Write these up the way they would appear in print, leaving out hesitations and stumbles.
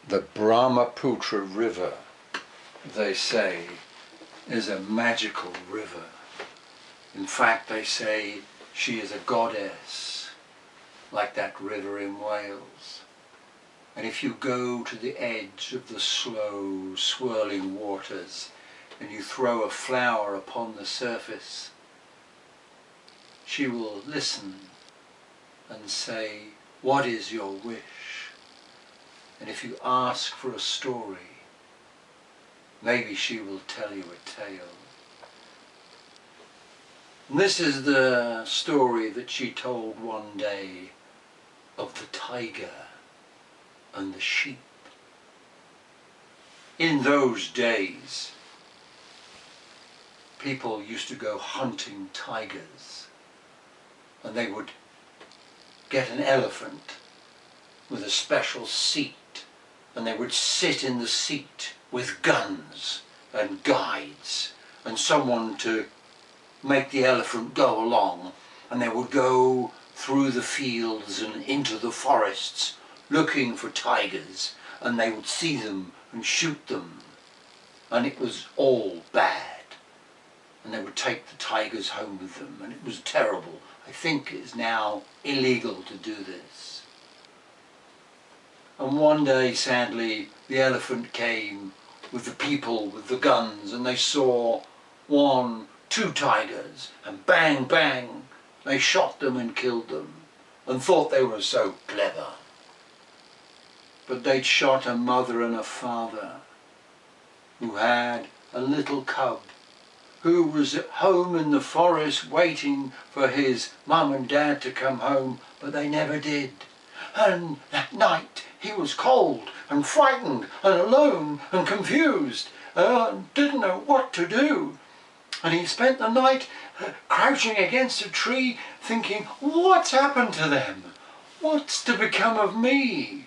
The Brahmaputra River, they say, is a magical river. In fact, they say she is a goddess, like that river in Wales. And if you go to the edge of the slow, swirling waters and you throw a flower upon the surface, she will listen and say, "What is your wish?" And if you ask for a story, maybe she will tell you a tale. And this is the story that she told one day of the tiger and the sheep. In those days, people used to go hunting tigers, and they would get an elephant with a special seat, and they would sit in the seat with guns and guides and someone to make the elephant go along, and they would go through the fields and into the forests looking for tigers, and they would see them and shoot them, and it was all bad, and they would take the tigers home with them, and it was terrible. I think it's now illegal to do this. And one day, sadly, the elephant came with the people with the guns, and they saw 1, 2 tigers, and bang, bang, they shot them and killed them, and thought they were so clever. But they'd shot a mother and a father who had a little cub who was at home in the forest waiting for his mum and dad to come home, but they never did. And that night he was cold and frightened and alone and confused and didn't know what to do. And he spent the night crouching against a tree thinking, what's happened to them? What's to become of me?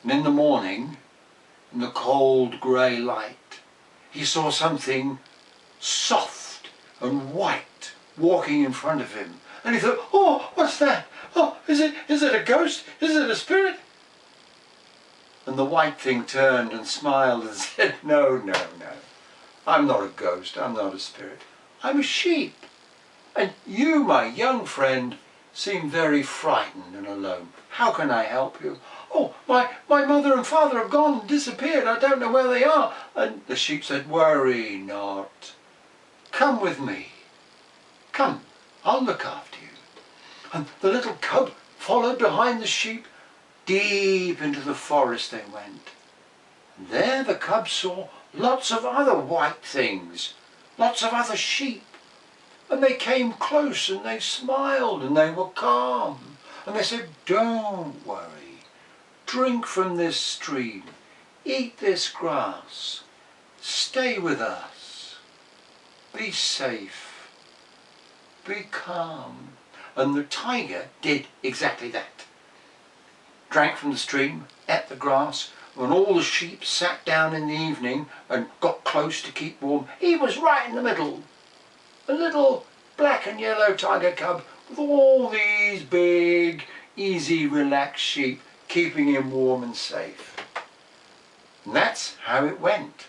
And in the morning, in the cold grey light, he saw something soft and white walking in front of him. And he thought, oh, what's that? Oh, is it a ghost? Is it a spirit? And the white thing turned and smiled and said, no, no, no. I'm not a ghost, I'm not a spirit. I'm a sheep. And you, my young friend, seem very frightened and alone. How can I help you? Oh, my mother and father have gone and disappeared. I don't know where they are. And the sheep said, worry not. Come with me. Come, I'll look after you. And the little cub followed behind the sheep. Deep into the forest they went. And there the cub saw lots of other white things, lots of other sheep. And they came close and they smiled and they were calm. And they said, don't worry. Drink from this stream. Eat this grass. Stay with us. Be safe. Be calm. And the tiger did exactly that. Drank from the stream, ate the grass. When all the sheep sat down in the evening and got close to keep warm, he was right in the middle. A little black and yellow tiger cub with all these big, easy, relaxed sheep keeping him warm and safe. And that's how it went.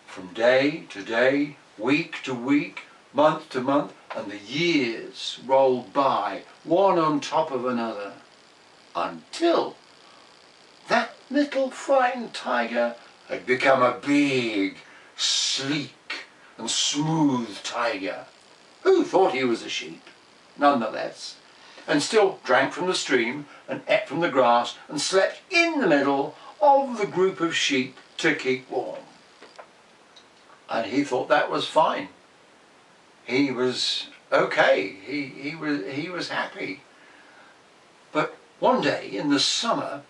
From day to day, week to week, month to month, and the years rolled by, one on top of another, until that little frightened tiger had become a big, sleek and smooth tiger who thought he was a sheep, nonetheless, and still drank from the stream and ate from the grass and slept in the middle of the group of sheep to keep warm. And he thought that was fine. He was okay. He was happy. But one day in the summer,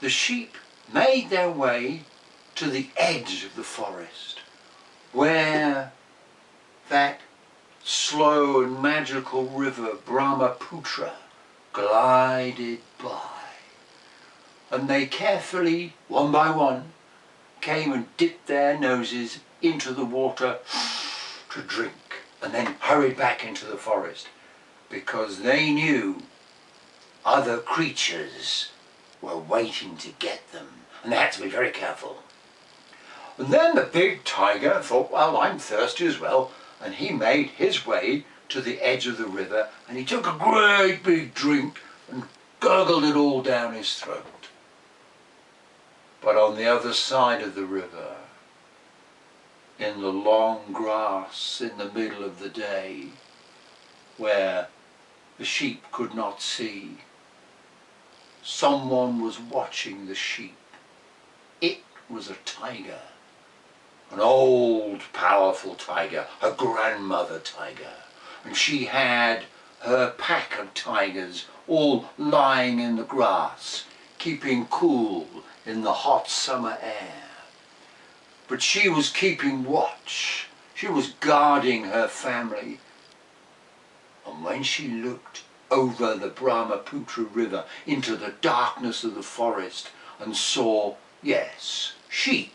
the sheep made their way to the edge of the forest, where that slow and magical river Brahmaputra glided by. And they carefully, one by one, came and dipped their noses into the water to drink, and then hurried back into the forest, because they knew other creatures were waiting to get them, and they had to be very careful. And then the big tiger thought, well, I'm thirsty as well, and he made his way to the edge of the river, and he took a great big drink and gurgled it all down his throat. But on the other side of the river, in the long grass in the middle of the day, where the sheep could not see, someone was watching the sheep. It was a tiger, an old powerful tiger, a grandmother tiger, and she had her pack of tigers all lying in the grass, keeping cool in the hot summer air. But she was keeping watch, she was guarding her family. And when she looked over the Brahmaputra river into the darkness of the forest and saw, yes, sheep,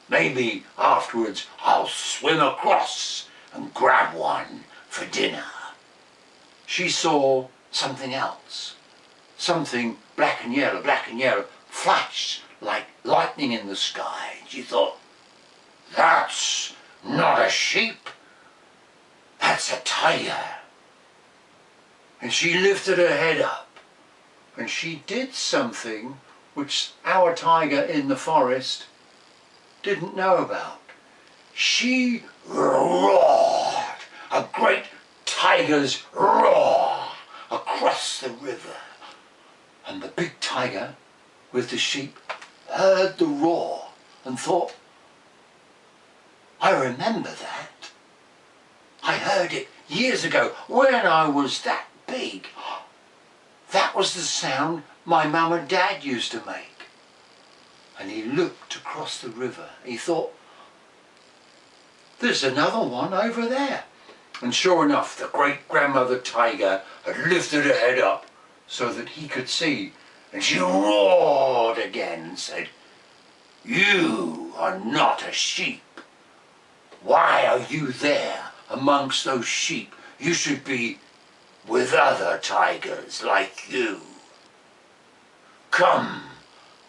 maybe afterwards I'll swim across and grab one for dinner, she saw something else, something black and yellow, flash like lightning in the sky. She thought, that's not a sheep, that's a tiger. And she lifted her head up, and she did something which our tiger in the forest didn't know about. She roared, a great tiger's roar, across the river. And the big tiger with the sheep heard the roar and thought, I remember that. I heard it years ago when I was that big. That was the sound my mum and dad used to make. And he looked across the river. He thought, there's another one over there. And sure enough, the great-grandmother tiger had lifted her head up so that he could see. And she roared again and said, you are not a sheep. Why are you there amongst those sheep? You should be with other tigers like you. Come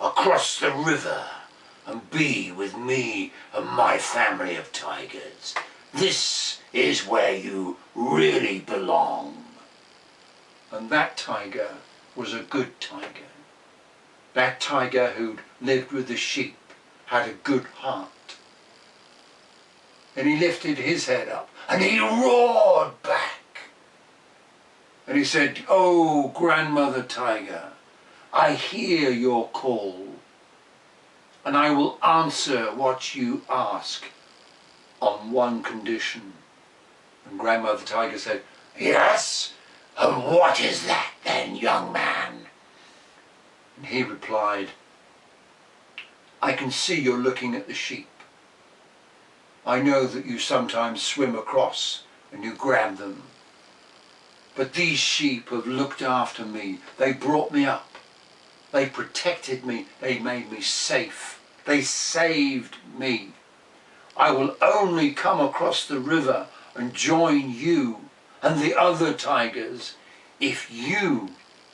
across the river and be with me and my family of tigers. This is where you really belong. And that tiger was a good tiger. That tiger who'd lived with the sheep had a good heart. And he lifted his head up and he roared back. And he said, oh, grandmother tiger, I hear your call, and I will answer what you ask on one condition. And grandmother tiger said, yes, and what is that then, young man? And he replied, I can see you're looking at the sheep. I know that you sometimes swim across and you grab them. But these sheep have looked after me. They brought me up. They protected me. They made me safe. They saved me. I will only come across the river and join you and the other tigers if you,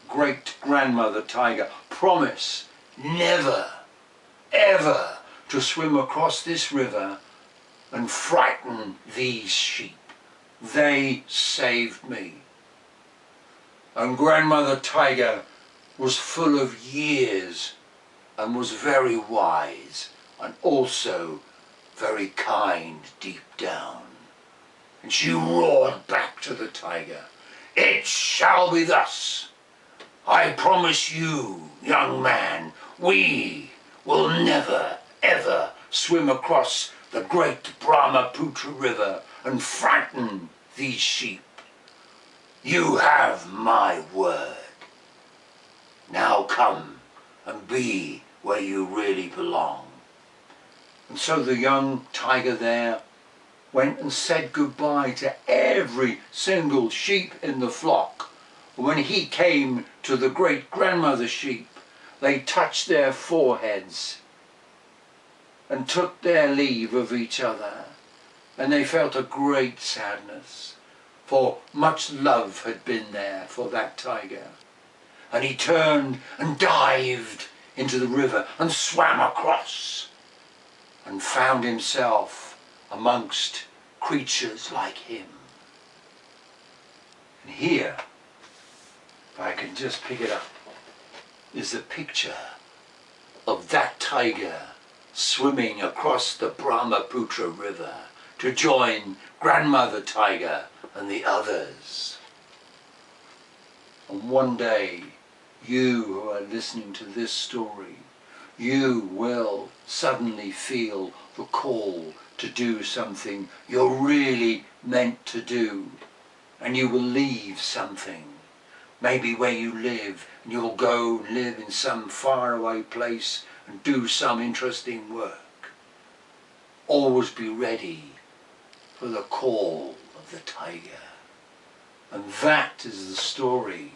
great-grandmother tiger, promise never, ever to swim across this river and frighten these sheep. They saved me. And grandmother tiger was full of years and was very wise and also very kind deep down. And she roared back to the tiger, it shall be thus. I promise you, young man, we will never, ever swim across the great Brahmaputra river and frighten these sheep. You have my word. Now come and be where you really belong. And so the young tiger there went and said goodbye to every single sheep in the flock. When he came to the great-grandmother sheep, they touched their foreheads and took their leave of each other, and they felt a great sadness, for much love had been there for that tiger. and he turned and dived into the river and swam across and found himself amongst creatures like him. And here, if I can just pick it up, is a picture of that tiger swimming across the Brahmaputra River to join Grandmother Tiger and the others. And one day, you who are listening to this story, you will suddenly feel the call to do something you're really meant to do, and you will leave something, maybe where you live, and you'll go and live in some faraway place and do some interesting work. Always be ready for the call of the tiger. And that is the story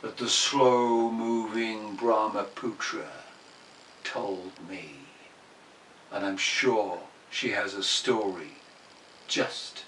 that the slow-moving Brahmaputra told me. And I'm sure she has a story just